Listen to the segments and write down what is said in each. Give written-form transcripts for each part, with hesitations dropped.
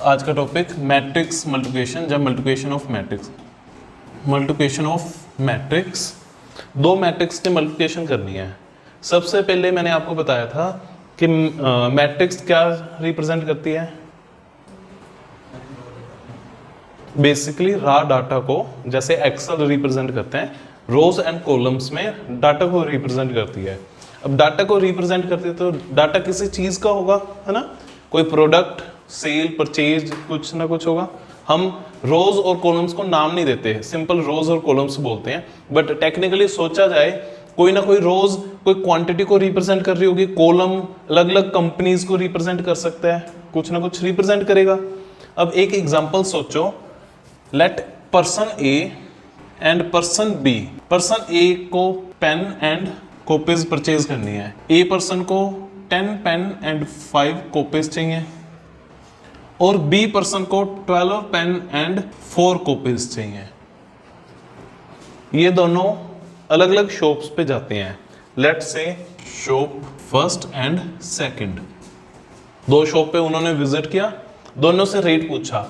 आज का topic matrix multiplication या multiplication of matrix. Multiplication of matrix, दो मैट्रिक्स की मल्टीप्लिकेशन करनी है। सबसे पहले मैंने आपको बताया था कि मैट्रिक्स क्या रिप्रेजेंट करती है। बेसिकली रॉ डाटा को जैसे एक्सेल रिप्रेजेंट करते हैं, रोज एंड कॉलम्स में डाटा को रिप्रेजेंट करती है। अब डाटा को रिप्रेजेंट करती है तो डाटा किसी चीज का होगा, है ना, कोई प्रोडक्ट, सेल, परचेज, कुछ ना कुछ होगा। हम रोज और कॉलम्स को नाम नहीं देते, सिंपल रोज और कॉलम्स बोलते हैं। बट टेक्निकली सोचा जाए, कोई ना कोई रोज कोई क्वांटिटी को रिप्रेजेंट कर रही होगी, कॉलम अलग अलग कंपनीज को रिप्रेजेंट कर सकता है, कुछ ना कुछ रिप्रेजेंट करेगा। अब एक एग्जांपल सोचो, let person A and person B. Person A को पेन एंड कॉपीज परचेज करनी है। ए पर्सन को 10 पेन एंड 5 कॉपीज चाहिए और बी पर्सन को 12 पेन एंड 4 कॉपीज चाहिए। ये दोनों अलग अलग शॉप्स पे जाते हैं। Let's say shop first and second, दो शॉप पे उन्होंने विजिट किया, दोनों से रेट पूछा।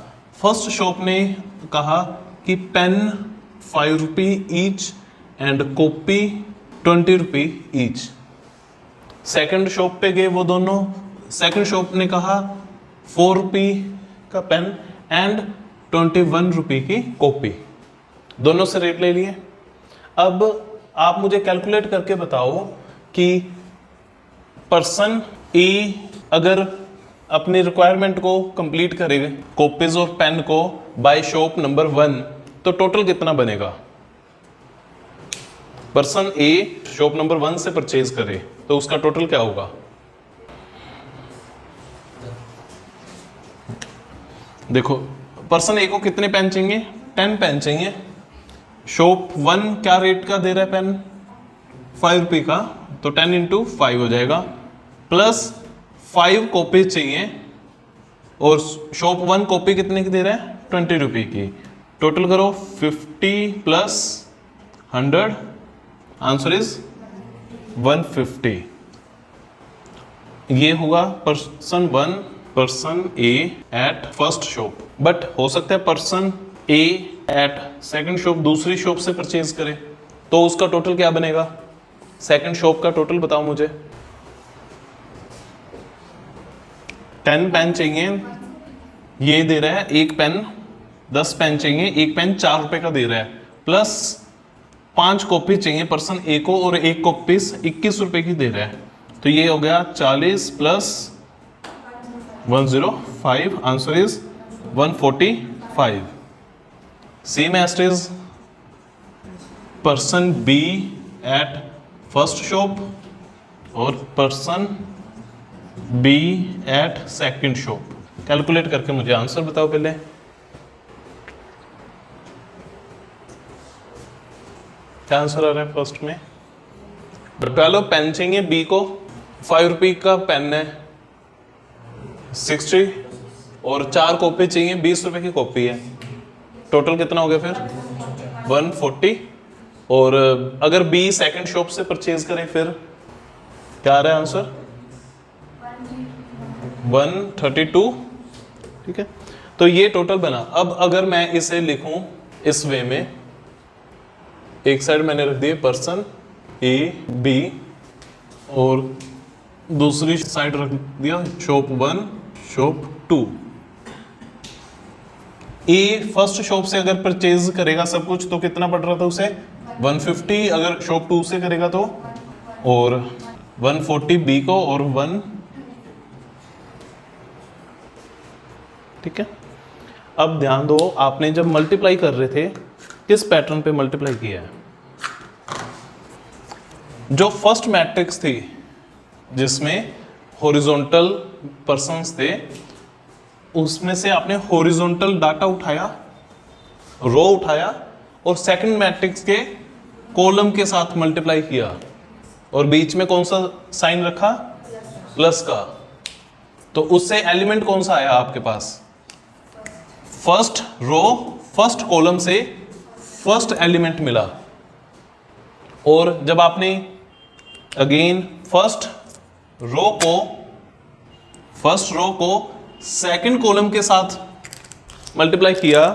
फर्स्ट शॉप ने कहा कि pen 5 rupee each and copy 20 rupee each. Second shop पे गए वो दोनों, सेकंड शॉप ने कहा 4 रुपी का पेन एंड 21 रुपी की कॉपी, दोनों से रेट ले लिए। अब आप मुझे कैलकुलेट करके बताओ कि पर्सन ए अगर अपनी रिक्वायरमेंट को कंप्लीट करेगा कॉपीज और पेन को बाय शॉप नंबर 1, तो टोटल कितना बनेगा। पर्सन ए शॉप नंबर 1 से परचेज करे तो उसका टोटल क्या होगा। देखो, पर्सन ए को कितने पेन चाहिए, 10 पेन चाहिए। शॉप 1 क्या रेट का दे रहा है पेन, 5 रुपये का, तो 10 इंटू 5 हो जाएगा, प्लस 5 कॉपी चाहिए और शॉप 1 कॉपी कितने की दे रहा है, 20 रुपये की। टोटल करो 50 प्लस 100, आंसर इज 150। ये होगा person 1 person A eight first shop. But हो सकता है पर्सन ए एट सेकंड शॉप दूसरी शॉप से परचेज करे, तो उसका टोटल क्या बनेगा। सेकंड शॉप का टोटल बताओ मुझे। 10 पेन चाहिए, ये दे रहा है एक पेन 10 पेन चाहिए, एक पेन 4 रुपए का दे रहा है, प्लस 5 कॉपी चाहिए पर्सन ए को और एक कॉपी 21 रुपए की दे रहा है, तो ये हो गया 40 plus 105, answer is 145। Same as is person B at first shop और person B at second shop. Calculate करके मुझे आंसर बताओ पहले। क्या आंसर आ रहा है फर्स्ट में। 12 पेन चाहिए बी को, 5 रुपये का पेन है 60 और 4 कॉपी चाहिए, 20 रुपए की कॉपी है। टोटल कितना हो गया फिर 140। और अगर बी सेकंड शॉप से परचेज करें फिर क्या आ रहा है आंसर 132। ठीक है, तो ये टोटल बना। अब अगर मैं इसे लिखूं इस वे में, एक साइड मैंने रख दिए पर्सन ए बी और दूसरी साइड रख दिया शॉप 1 शॉप 2। ए फर्स्ट शॉप से अगर परचेज करेगा सब कुछ तो कितना पड़ रहा था उसे 150, अगर शॉप 2 से करेगा तो, और 140 बी को और 1। ठीक है, अब ध्यान दो, आपने जब मल्टीप्लाई कर रहे थे किस पैटर्न पे मल्टीप्लाई किया है। जो फर्स्ट मैट्रिक्स थी जिसमें हॉरिजॉन्टल पर्सन्स थे, उसमें से आपने हॉरिजॉन्टल डाटा उठाया, रो उठाया और सेकंड मैट्रिक्स के कॉलम के साथ मल्टीप्लाई किया और बीच में कौन सा साइन रखा, प्लस का। तो उससे एलिमेंट कौन सा आया आपके पास, फर्स्ट रो फर्स्ट कॉलम से फर्स्ट एलिमेंट मिला। और जब आपने अगेन फर्स्ट रो को सेकंड कॉलम के साथ मल्टीप्लाई किया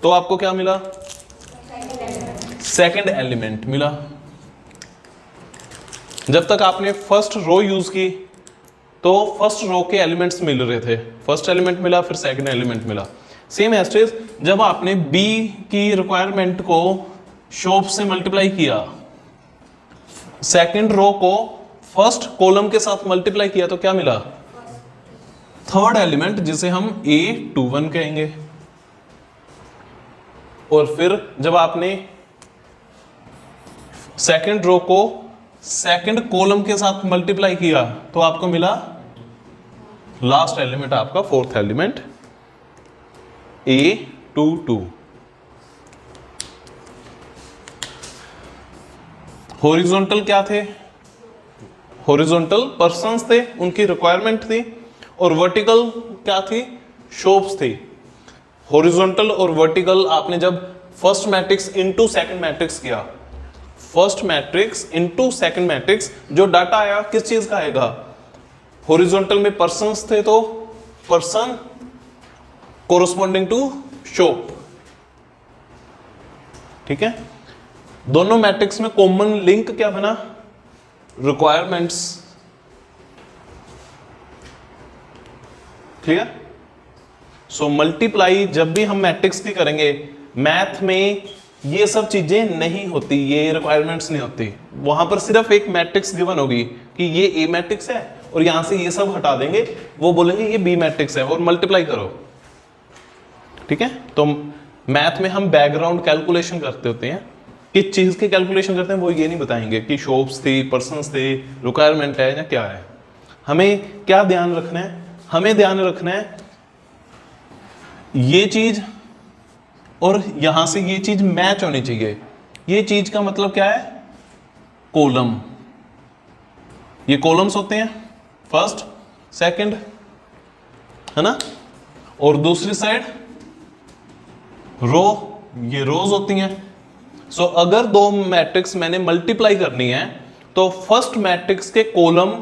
तो आपको क्या मिला? सेकंड एलिमेंट मिला। जब तक आपने फर्स्ट रो यूज की तो फर्स्ट रो के एलिमेंट्स मिल रहे थे, फर्स्ट एलिमेंट मिला फिर सेकंड एलिमेंट मिला। सेम एस्टेज जब आपने बी की रिक्वायरमेंट को शॉप से मल्टीप्लाई किया, सेकंड रो को फर्स्ट कॉलम के साथ मल्टीप्लाई किया तो क्या मिला? थर्ड एलिमेंट, जिसे हम A21 कहेंगे। और फिर जब आपने सेकंड रो को सेकंड कॉलम के साथ मल्टीप्लाई किया तो आपको मिला लास्ट एलिमेंट, आपका फोर्थ एलिमेंट A22। हॉरिजॉन्टल क्या थे? हॉरिजॉन्टल पर्सन्स थे, उनकी रिक्वायरमेंट थी। और वर्टिकल क्या थी? शॉप्स थी। हॉरिजॉन्टल और वर्टिकल आपने जब first matrix into second matrix किया, first matrix into second matrix, जो डाटा आया किस चीज का आएगा? हॉरिजॉन्टल में पर्सन्स थे तो पर्सन कोरोस्पोंडिंग टू शॉप। ठीक है, दोनों मैट्रिक्स में कॉमन लिंक क्या बना? रिक्वायरमेंट्स। क्लियर? सो मल्टीप्लाई जब भी हम मैट्रिक्स की करेंगे, मैथ में ये सब चीजें नहीं होती, ये रिक्वायरमेंट्स नहीं होती। वहां पर सिर्फ एक मैट्रिक्स गिवन होगी कि ये ए मैट्रिक्स है और यहां से ये सब हटा देंगे, वो बोलेंगे ये बी मैट्रिक्स है और मल्टीप्लाई करो। ठीक है, तो मैथ में हम बैकग्राउंड कैलकुलेशन करते होते हैं, किस चीज की कैलकुलेशन करते हैं वो ये नहीं बताएंगे कि शॉप्स थी, पर्सन्स थे, रिक्वायरमेंट है या क्या है। हमें क्या ध्यान रखना है? हमें ध्यान रखना है ये चीज और यहां से ये चीज मैच होनी चाहिए। ये चीज का मतलब क्या है? कॉलम। ये कॉलम्स होते हैं, फर्स्ट सेकंड, है ना, और दूसरी साइड रो, ये रोज होती हैं। सो अगर दो मैट्रिक्स मैंने मल्टीप्लाई करनी है तो फर्स्ट मैट्रिक्स के कॉलम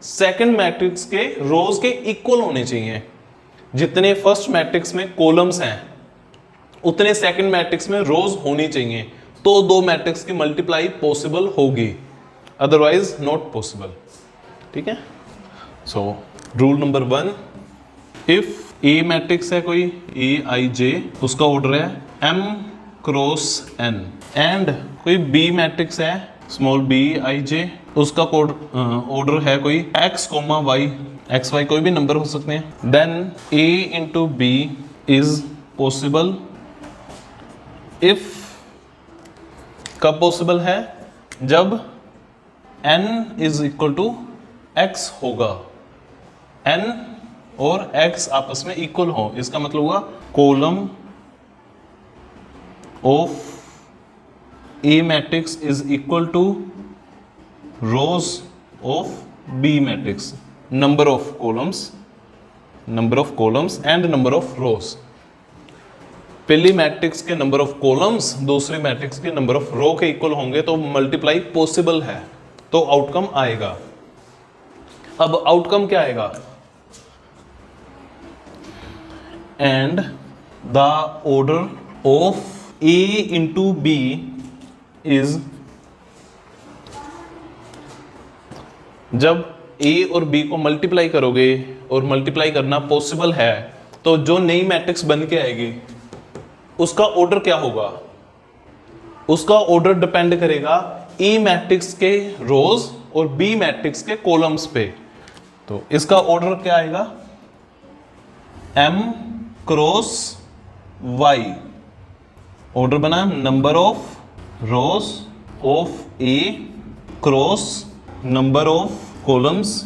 सेकंड मैट्रिक्स के रोज के इक्वल होने चाहिए। जितने फर्स्ट मैट्रिक्स में कॉलम्स हैं उतने सेकंड मैट्रिक्स में रोज होनी चाहिए, तो दो मैट्रिक्स की मल्टीप्लाई पॉसिबल होगी, अदरवाइज नॉट पॉसिबल। ठीक है, so rule number 1, if A matrix है कोई AIJ, उसका ऑर्डर है M क्रॉस N, एंड कोई B मैट्रिक्स है स्मॉल BIJ, उसका ऑर्डर है कोई X, Y, XY कोई भी नंबर हो सकते हैं, then A into B is possible if, कब पॉसिबल है? जब N is equal to X होगा, N और X आपस में इक्वल हो। इसका मतलब हुआ column of A matrix is equal to rows of B matrix, number of columns and number of rows. पहली मैट्रिक्स के नंबर ऑफ कॉलम्स दूसरी मैट्रिक्स के नंबर ऑफ रो के इक्वल होंगे तो मल्टीप्लाई पॉसिबल है, तो आउटकम आएगा। अब आउटकम क्या आएगा? And the order of A into B is, जब A और B को मल्टीप्लाई करोगे और मल्टीप्लाई करना पॉसिबल है तो जो नई मैट्रिक्स बन के आएगी उसका ऑर्डर क्या होगा? उसका ऑर्डर डिपेंड करेगा E मैट्रिक्स के रोज और B मैट्रिक्स के कॉलम्स पे। तो इसका ऑर्डर क्या आएगा? M क्रॉस Y, ऑर्डर बना number of rose of A cross number of columns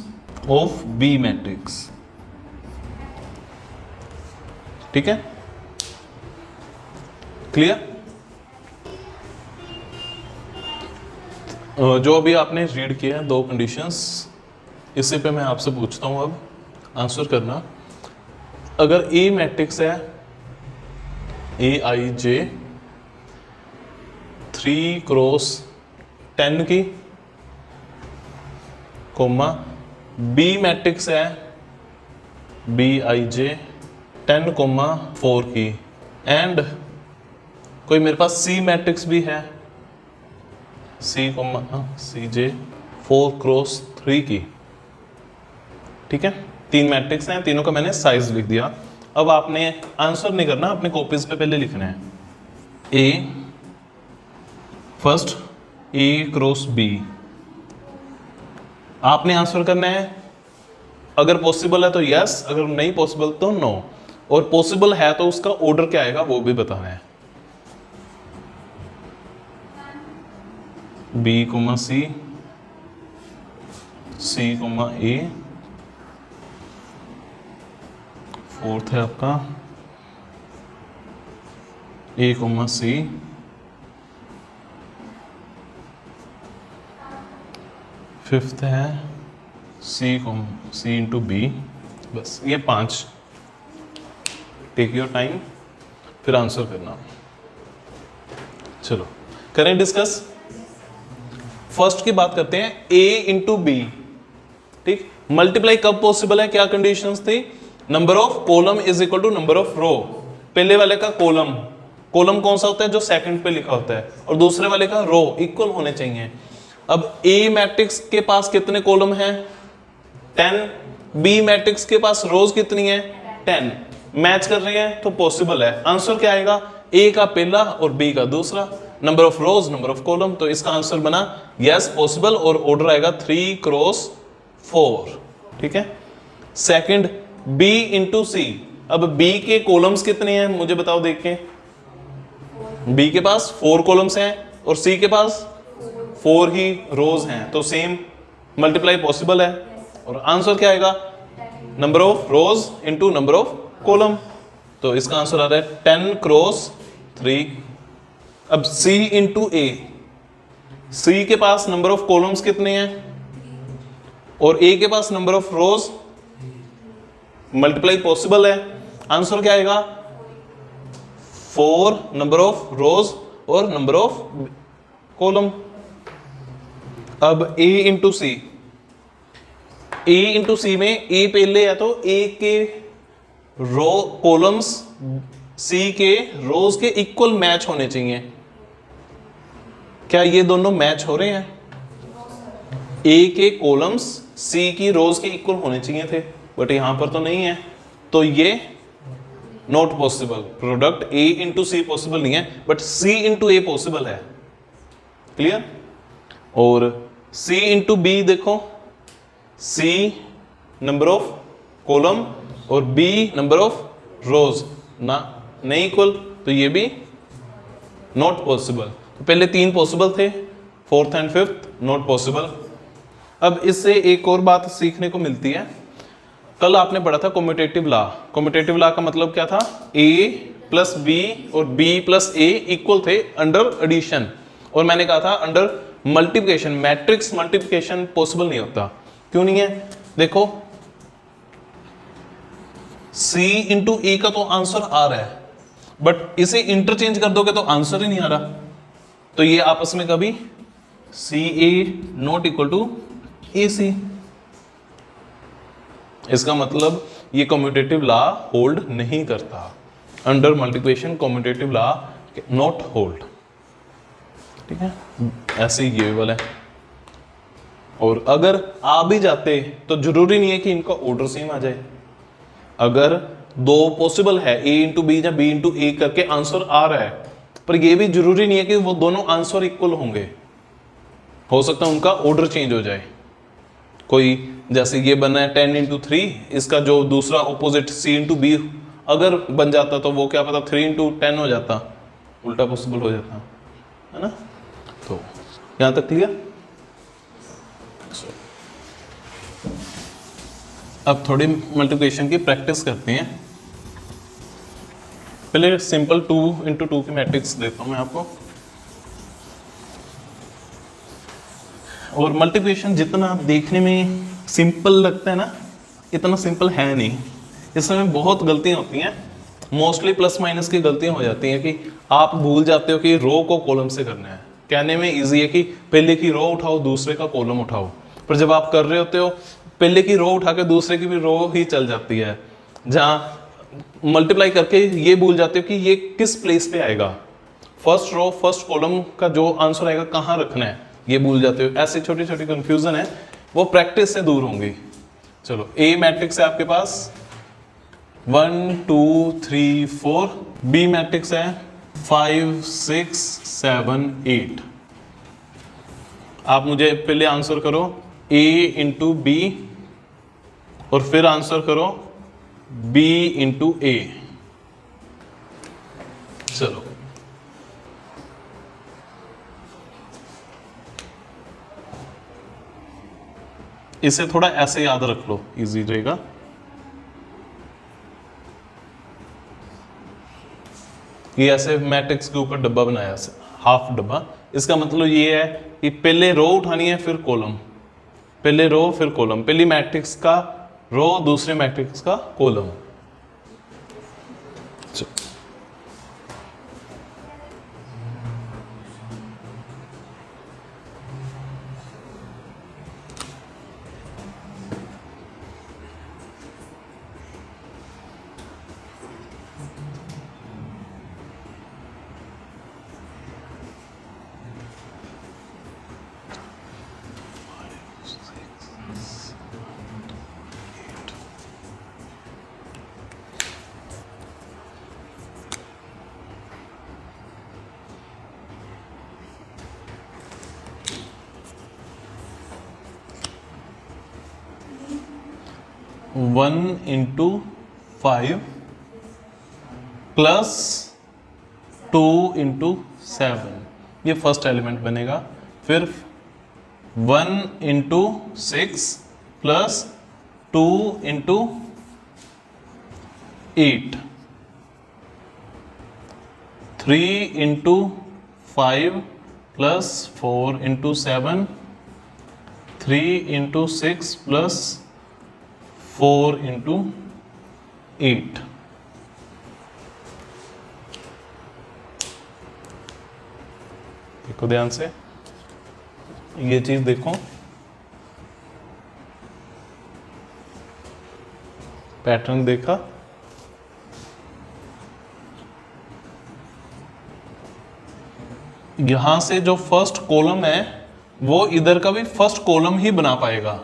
of B matrix. ठीक है, क्लियर? जो अभी आपने रीड किया है दो कंडीशंस, इसी पे मैं आपसे पूछता हूं, अब आंसर करना। अगर ए मैट्रिक्स है AIJ 3 क्रॉस 10 की, कोमा B मैट्रिक्स है BIJ 10,4 की, एंड कोई मेरे पास C मैट्रिक्स भी है, CJ 4x3 की, ठीक है। 3 मैट्रिक्स हैं, तीनों का मैंने साइज लिख दिया। अब आपने आंसर नहीं करना, अपने कॉपीज पे पहले लिखना है A फर्स्ट A×B, आपने आंसर करना है। अगर पॉसिबल है तो यस, अगर नहीं पॉसिबल तो नो, और पॉसिबल है तो उसका ऑर्डर क्या आएगा वो भी बताना है। B, C, A, फोर्थ है आपका A, C, फिफ्थ है C/B। बस ये 5, टेक योर टाइम, फिर आंसर करना। चलो करें डिस्कस। फर्स्ट की बात करते हैं, A×B, ठीक। मल्टीप्लाई कब पॉसिबल है, क्या कंडीशंस थी? Number of column is equal to number of row. पहले वाले का कॉलम कौन सा होता है, जो सेकंड पे लिखा होता है, और दूसरे वाले का रो इक्वल होने चाहिए। अब A मैट्रिक्स के पास कितने कॉलम हैं? 10। B मैट्रिक्स के पास रोज कितनी है? 10। मैच कर रहे हैं तो पॉसिबल है। आंसर क्या आएगा? A का पहला और B का दूसरा, number of rose number of column, तो इसका आंसर बना यस पॉसिबल, और ऑर्डर आएगा 3x4, ठीक है। Second B×C। अब B के कॉलम्स कितने हैं मुझे बताओ देख के। B के पास 4 कॉलम्स हैं और C के पास 4 ही रोज हैं, तो सेम मल्टीप्लाई पॉसिबल है। और आंसर क्या आएगा? Number of rose into number of column, तो इसका आंसर आ रहा है 10x3। अब C×A, C के पास नंबर ऑफ कॉलम्स कितने हैं और A के पास number of rows, multiply possible है। आंसर क्या आएगा? 4 नंबर ऑफ रोज और नंबर ऑफ कॉलम। अब A×C, A×C में A पहले है तो A के रो कॉलम्स C के रोज के इक्वल मैच होने चाहिए। क्या ये दोनों मैच हो रहे हैं? A के कॉलम्स C की रोज के इक्वल होने चाहिए थे, बट यहां पर तो नहीं है, तो ये not possible. Product A×C possible नहीं है, बट C×A पॉसिबल है। क्लियर? और C×B देखो, C नंबर ऑफ कॉलम और B नंबर ऑफ रोज ना नहीं इक्वल, तो ये भी नॉट पॉसिबल। तो पहले 3 पॉसिबल थे, 4th and 5th not possible. अब इससे एक और बात सीखने को मिलती है। कल आपने पढ़ा था कम्यूटेटिव लॉ। कम्यूटेटिव लॉ का मतलब क्या था? A+B और B+A इक्वल थे अंडर एडिशन, और मैंने कहा था under multiplication, matrix multiplication possible नहीं होता। क्यों नहीं है? देखो C×A का तो आंसर आ रहा है, बट इसे इंटरचेंज कर दोगे तो आंसर ही नहीं आ रहा। तो ये आपस में कभी CA not equal to AC, इसका मतलब ये कम्यूटेटिव लॉ होल्ड नहीं करता। Under multiplication commutative law not hold, ठीक है। ऐसे ही ये वाला है। और अगर आ भी जाते तो जरूरी नहीं है कि इनका ऑर्डर सेम आ जाए। अगर 2 पॉसिबल है, A×B या B×A करके आंसर आ रहा है, पर ये भी जरूरी नहीं है कि वो दोनों आंसर इक्वल होंगे। हो सकता है उनका ऑर्डर चेंज हो जाए। कोई जैसे ये बना है 10×3, इसका जो दूसरा ऑपोजिट C×B अगर बन जाता तो वो क्या पता 3×10 हो जाता, उल्टा पॉसिबल हो जाता, है ना। तो यहां तक क्लियर? अब थोड़ी मल्टीप्लिकेशन की प्रैक्टिस करते हैं। पहले सिंपल 2×2 की मैट्रिक्स देता हूं मैं आपको। और मल्टीप्लिकेशन जितना देखने में सिंपल लगता है ना, इतना सिंपल है नहीं। इसमें बहुत गलतियां होती हैं, मोस्टली प्लस माइनस की गलतियां हो जाती हैं कि आप भूल जाते हो कि रो को कॉलम से करना है। कहने में इजी है कि पहले की रो उठाओ दूसरे का कॉलम उठाओ, पर जब आप कर रहे होते हो पहले की रो उठा के दूसरे की भी रो ही चल जाती है। जहां मल्टीप्लाई करके ये भूल जाते हो कि ये किस प्लेस पे आएगा, फर्स्ट रो फर्स्ट कॉलम का जो आंसर आएगा कहाँ रखना है, ये भूल जाते हो। ऐसी छोटी छोटी कंफ्यूजन है, वो प्रैक्टिस से दूर होंगी। चलो ए मैट्रिक्स है आपके पास 1 2 3 4, बी मैट्रिक्स है 5 6 7 8। आप मुझे पहले आंसर करो a इंटू बी और फिर आंसर करो b इंटू ए। चलो इसे थोड़ा ऐसे याद रख लो, इजी रहेगा। ये ऐसे मैट्रिक्स के ऊपर डब्बा बनाया, हाफ डब्बा। इसका मतलब ये है कि पहले रो उठानी है फिर कॉलम, पहले रो फिर कॉलम, पहली मैट्रिक्स का रो दूसरे मैट्रिक्स का column. One into 5 plus 2 into 7, ये फर्स्ट एलिमेंट बनेगा। फिर 1 into 6 plus 2 into 8, 3 into 5 plus 4 into 7, 3 into 6 plus 4 into 8। देखो ध्यान से, ये चीज देखो, पैटर्न देखा, यहां से जो फर्स्ट कॉलम है वो इधर का भी फर्स्ट कॉलम ही बना पाएगा,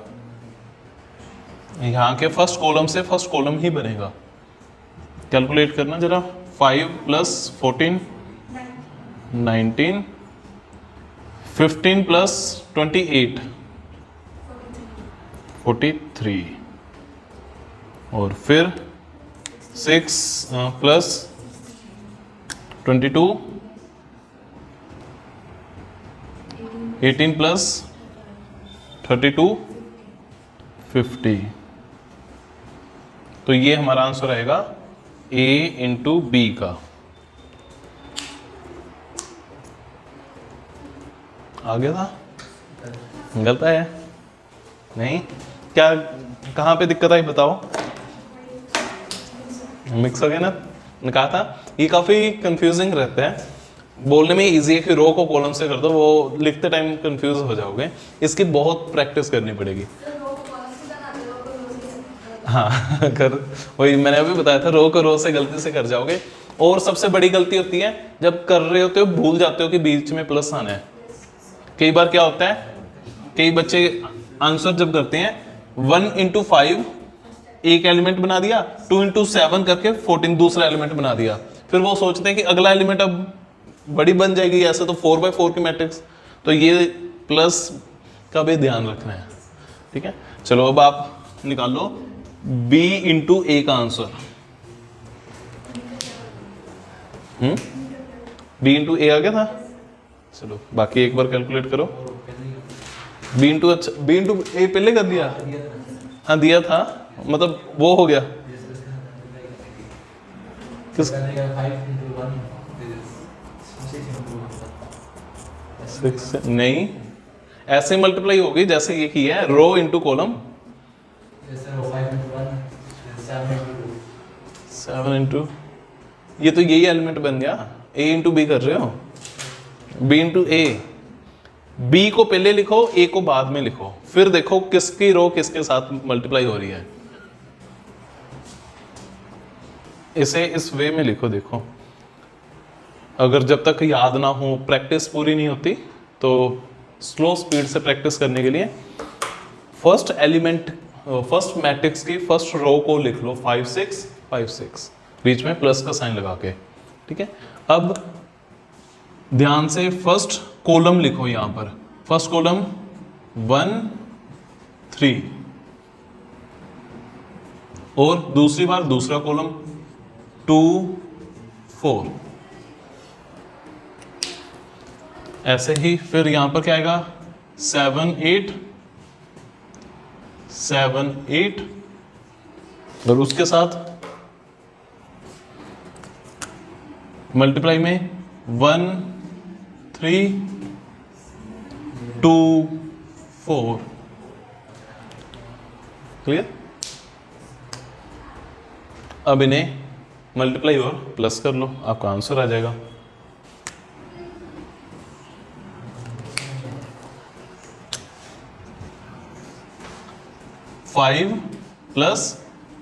यहां के फर्स्ट कॉलम से फर्स्ट कॉलम ही बनेगा। कैलकुलेट करना जरा, 5 प्लस 14 19, 15 प्लस 28 43, और फिर 6 प्लस 22 18 प्लस 32 50। तो ये हमारा आंसर आएगा a इंटू बी का। आ गया था? गलत है नहीं? क्या कहाँ पे दिक्कत आई बताओ? मिक्स हो गया ना? कहा था ये काफी कंफ्यूजिंग रहता है, बोलने में इजी है कि रो को कॉलम से कर दो, वो लिखते टाइम कंफ्यूज हो जाओगे, इसकी बहुत प्रैक्टिस करनी पड़ेगी। हाँ कर, वही मैंने अभी बताया था, रो को रो से गलती से कर जाओगे। और सबसे बड़ी गलती होती है जब कर रहे होते हो भूल जाते हो कि बीच में प्लस आना है। कई बार क्या होता है, कई बच्चे आंसर जब करते हैं 1 इंटू 5 एक एलिमेंट बना दिया, 2 इंटू 7 करके 14 दूसरा एलिमेंट बना दिया, फिर वो सोचते हैं कि अगला एलिमेंट अब बड़ी बन जाएगी, ऐसे तो 4x4 की मैट्रिक्स, तो ये प्लस का भी ध्यान रखना है। ठीक है, चलो अब आप निकाल लो b इंटू ए का आंसर। b इंटू ए आ गया था। चलो बाकी एक बार कैलकुलेट करो। b इंटू, अच्छा b इंटू ए पहले कर दिया? हाँ दिया था, मतलब वो हो गया किस? 6 नहीं, ऐसे मल्टीप्लाई होगी जैसे ये की है, रो इंटू कॉलम। 7 इंटू, ये तो यही एलिमेंट बन गया, a इंटू बी कर रहे हो, b इंटू ए। b को पहले लिखो, a को बाद में लिखो, फिर देखो किसकी रो किसके साथ मल्टीप्लाई हो रही है। इसे इस वे में लिखो, देखो अगर जब तक याद ना हो, प्रैक्टिस पूरी नहीं होती, तो स्लो स्पीड से प्रैक्टिस करने के लिए फर्स्ट एलिमेंट, फर्स्ट मैट्रिक्स की फर्स्ट रो को लिख लो 5 6 5 6, बीच में प्लस का साइन लगा के, ठीक है। अब ध्यान से फर्स्ट कॉलम लिखो, यहां पर फर्स्ट कॉलम 1 3, और दूसरी बार दूसरा कॉलम 2 4, ऐसे ही फिर यहां पर क्या आएगा 7 8 7 8, और उसके साथ मल्टीप्लाई में 1 3 2 4, क्लियर। अब इन्हें मल्टीप्लाई और प्लस कर लो, आपका आंसर आ जाएगा। Five plus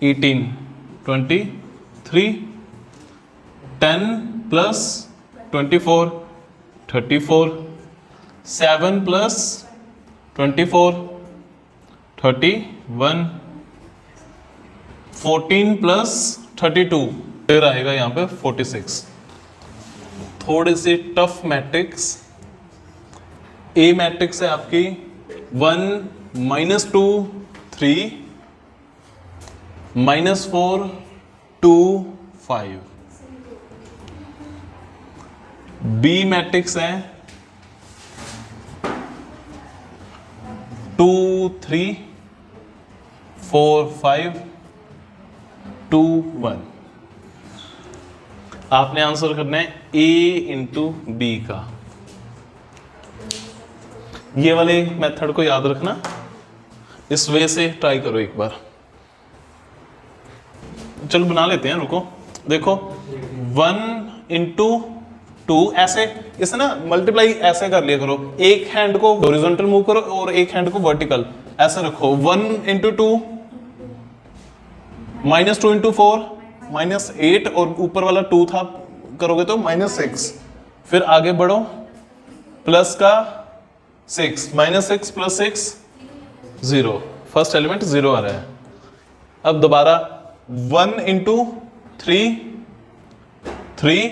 18 23, 10 plus 24 34, 7 plus 24 31, 14 plus 32, फिर आएगा यहाँ पे 46। थोड़ी सी टफ मैट्रिक्स, ए मैट्रिक्स है आपकी 1 -2 3 -4 2 5। बी मैट्रिक्स है 2 3 4 5 2 1। आपने आंसर करना है A इंटू बी का। ये वाले मेथड को याद रखना, इस वे से ट्राई करो एक बार। चलो बना लेते हैं, रुको। देखो 1 इंटू 2, ऐसे इसे ना मल्टीप्लाई ऐसे कर लिया करो, एक हैंड को हॉरिजॉन्टल मूव करो और एक हैंड को वर्टिकल, ऐसे रखो। 1 इंटू 2 -2 इंटू 4 -8, और ऊपर वाला 2 था, करोगे तो -6। फिर आगे बढ़ो, प्लस का 6, -6 + 6 0, फर्स्ट एलिमेंट 0 आ रहा है। अब दोबारा 1 इंटू 3 3,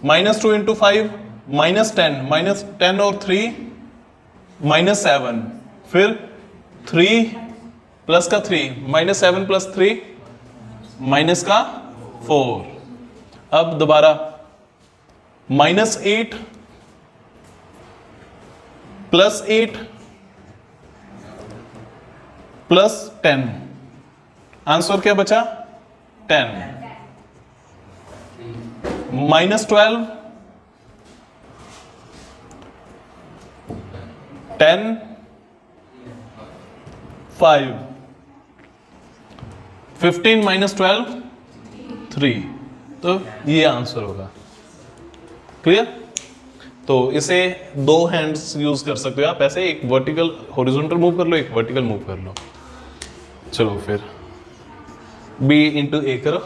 -2 इंटू 5 -10 और 3 -7, फिर 3 प्लस का 3 -7 + 3 माइनस का 4। अब दोबारा -8 + 8 + 10, आंसर क्या बचा 10। -12 10 5, 15 -12 3, तो ये आंसर होगा। क्लियर। तो इसे 2 हैंड्स यूज कर सकते हो आप, ऐसे एक वर्टिकल हॉरिजॉन्टल मूव कर लो, एक वर्टिकल मूव कर लो। चलो फिर B इंटू A करो।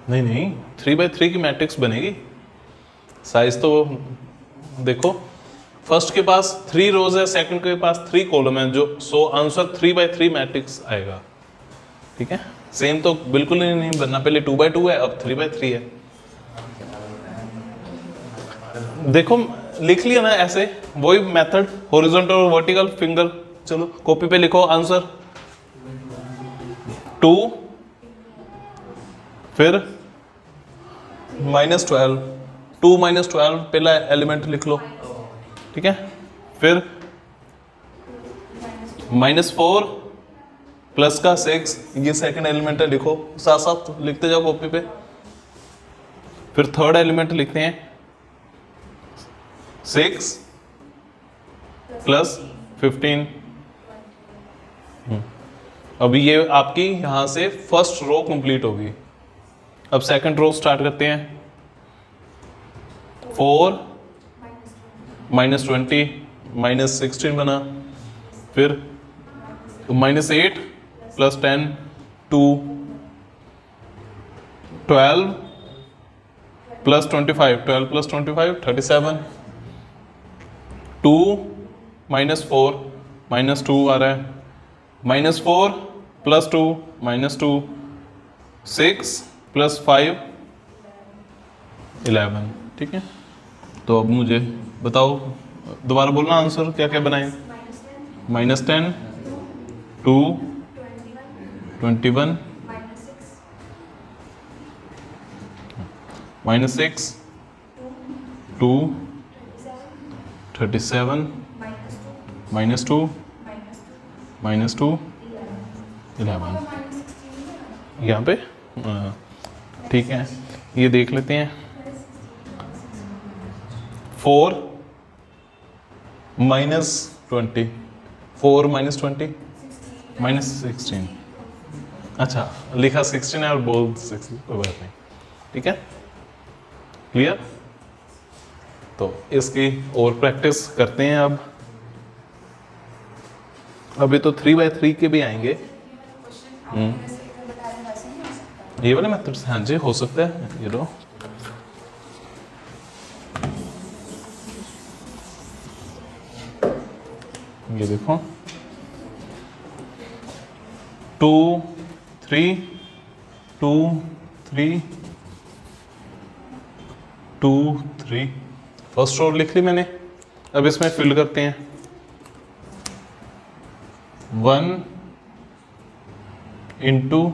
नहीं 3/3 की मैट्रिक्स बनेगी। साइज तो देखो, फर्स्ट के पास 3 रोज है, सेकंड के पास 3 कॉलम है, जो सो आंसर 3/3 मैट्रिक्स आएगा। ठीक है, सेम तो बिल्कुल नहीं बनना, पहले 2/2 है, अब 3/3 है। देखो लिख लिया ना ऐसे, वही मेथड, हॉरिजॉन्टल और वर्टिकल फिंगर। चलो कॉपी पे लिखो आंसर 2, फिर -12, 2 -12 पहला एलिमेंट लिख लो, ठीक है। फिर -4 प्लस का 6, ये सेकंड एलिमेंट है, लिखो साथ साथ लिखते जाओ कॉपी पे। फिर थर्ड एलिमेंट लिखते हैं 6 + 15। अभी ये आपकी यहां से फर्स्ट रो कंप्लीट होगी। अब सेकंड रो स्टार्ट करते हैं। 4 -20 -16 बना, फिर -8 + 10 2 12 + 25 12 + 25 37 2 -4 -2 आ रहा है, -4 + 2 -2 6 + 5 11। ठीक है, तो अब मुझे बताओ, दोबारा बोलना आंसर क्या क्या बनाए। -10 2 21 -6 2 37 -2 -2 11। यहाँ पे ठीक है, ये देख लेते हैं। 4 -20 4 -20 -16। अच्छा, लिखा 16 है और बोल 16, कोई बात नहीं। ठीक है, क्लियर। तो इसकी और प्रैक्टिस करते हैं। अब अभी तो 3x3 के भी आएंगे। ये वाले मेथड से, हाँ जी हो सकता है। ये लो, ये देखो 2 3 2 3 2 3 फर्स्ट रो लिख ली मैंने। अब इसमें फिल करते हैं। 1 ×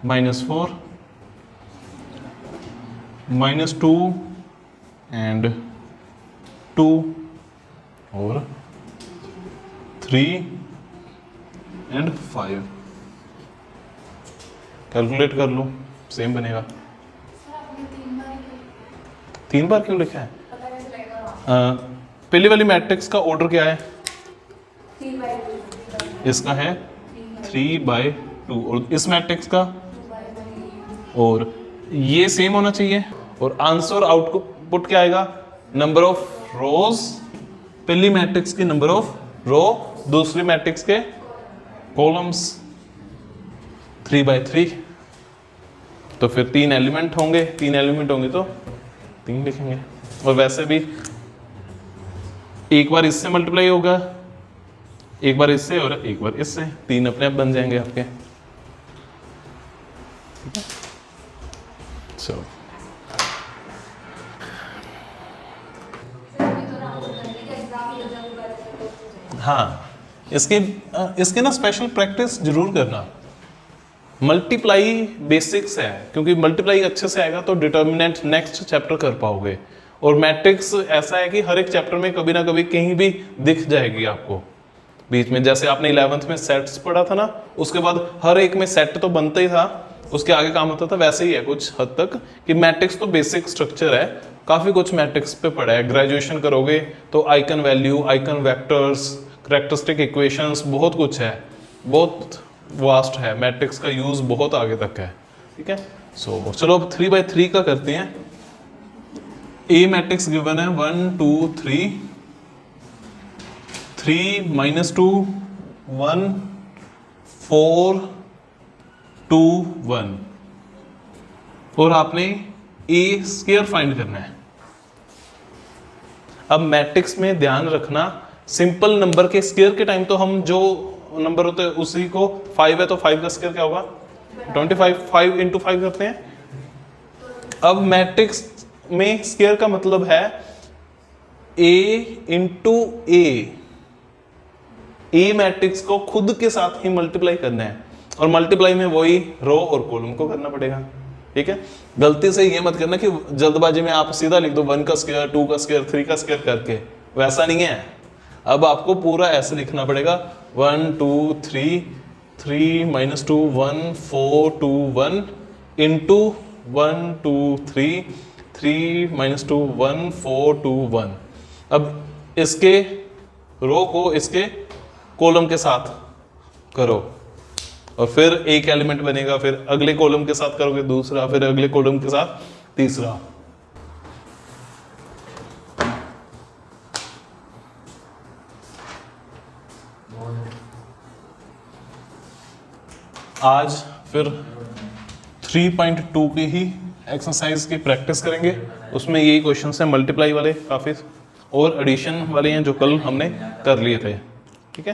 -4 -2 एंड 2 और 3 एंड 5। कैलकुलेट कर लो, सेम बनेगा। 3 बार क्यों लिखा है? पहली वाली मैट्रिक्स का ऑर्डर क्या है? इसका है 3/2 और इस मैट्रिक्स का, और ये सेम होना चाहिए। और आंसर आउटपुट क्या आएगा? नंबर ऑफ रोज, पहली मैट्रिक्स की नंबर ऑफ रो, दूसरी मैट्रिक्स के कॉलम्स, 3/3। तो फिर 3 एलिमेंट होंगे, 3 एलिमेंट होंगे तो 3 लिखेंगे। और वैसे भी एक बार इससे मल्टीप्लाई होगा, एक बार इससे और एक बार इससे, 3 अपने आप बन जाएंगे आपके। ठीक है, चलो हाँ, इसके ना स्पेशल प्रैक्टिस जरूर करना। मल्टीप्लाई बेसिक्स है, क्योंकि मल्टीप्लाई अच्छे से आएगा तो डिटर्मिनेंट नेक्स्ट चैप्टर कर पाओगे। और मैट्रिक्स ऐसा है कि हर एक चैप्टर में कभी ना कभी कहीं भी दिख जाएगी आपको बीच में। जैसे आपने 11th में सेट्स पढ़ा था ना, उसके बाद हर एक में सेट तो बनता ही था, उसके आगे काम होता था। वैसे ही है कुछ हद तक कि मैट्रिक्स तो बेसिक स्ट्रक्चर है, काफी कुछ मैट्रिक्स पे पढ़ा है। ग्रेजुएशन करोगे तो eigen value, icon vectors, characteristic equations, बहुत कुछ है, बहुत वास्ट है। मैट्रिक्स का यूज बहुत आगे तक है। ठीक है, सो चलो अब 3/3 का करते हैं। ए मैट्रिक्स गिवन है 1 2 3 3 -2 1 4 2 1, और आपने ए स्क्वायर फाइंड करना है। अब मैट्रिक्स में ध्यान रखना, सिंपल नंबर के स्क्वायर के टाइम तो हम जो नंबर होते हैं उसी को, 5 है तो 5 का स्क्वायर क्या होगा? 25। 5 × 5 करते हैं। अब मैट्रिक्स में स्क्वायर का मतलब है a × a। ए मैट्रिक्स को खुद के साथ ही मल्टीप्लाई करना है, और मल्टीप्लाई में वही रो और कॉलम को करना पड़ेगा। ठीक है, गलती से ये मत करना कि जल्दबाजी में आप सीधा लिख दो 1 का स्क्वायर, 2 का स्क्वायर, 3 का स्क्वायर करके, वैसा नहीं है। अब आपको पूरा ऐसे लिखना पड़ेगा 1 2 3 3 -2 1 4 2 1 इंटू 1 2 3 3 -2 1 4 2 1। अब इसके रो को इसके कॉलम के साथ करो, और फिर एक एलिमेंट बनेगा, फिर अगले कॉलम के साथ करोगे दूसरा, फिर अगले कॉलम के साथ तीसरा। आज फिर 3.2 की ही एक्सरसाइज की प्रैक्टिस करेंगे। उसमें यही क्वेश्चन हैं मल्टीप्लाई वाले काफ़ी, और एडिशन वाले हैं जो कल हमने कर लिए थे। ठीक है,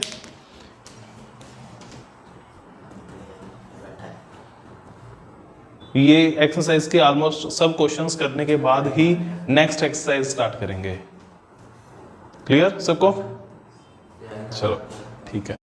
ये एक्सरसाइज के ऑलमोस्ट सब क्वेश्चंस करने के बाद ही नेक्स्ट एक्सरसाइज स्टार्ट करेंगे। क्लियर सबको? चलो ठीक है।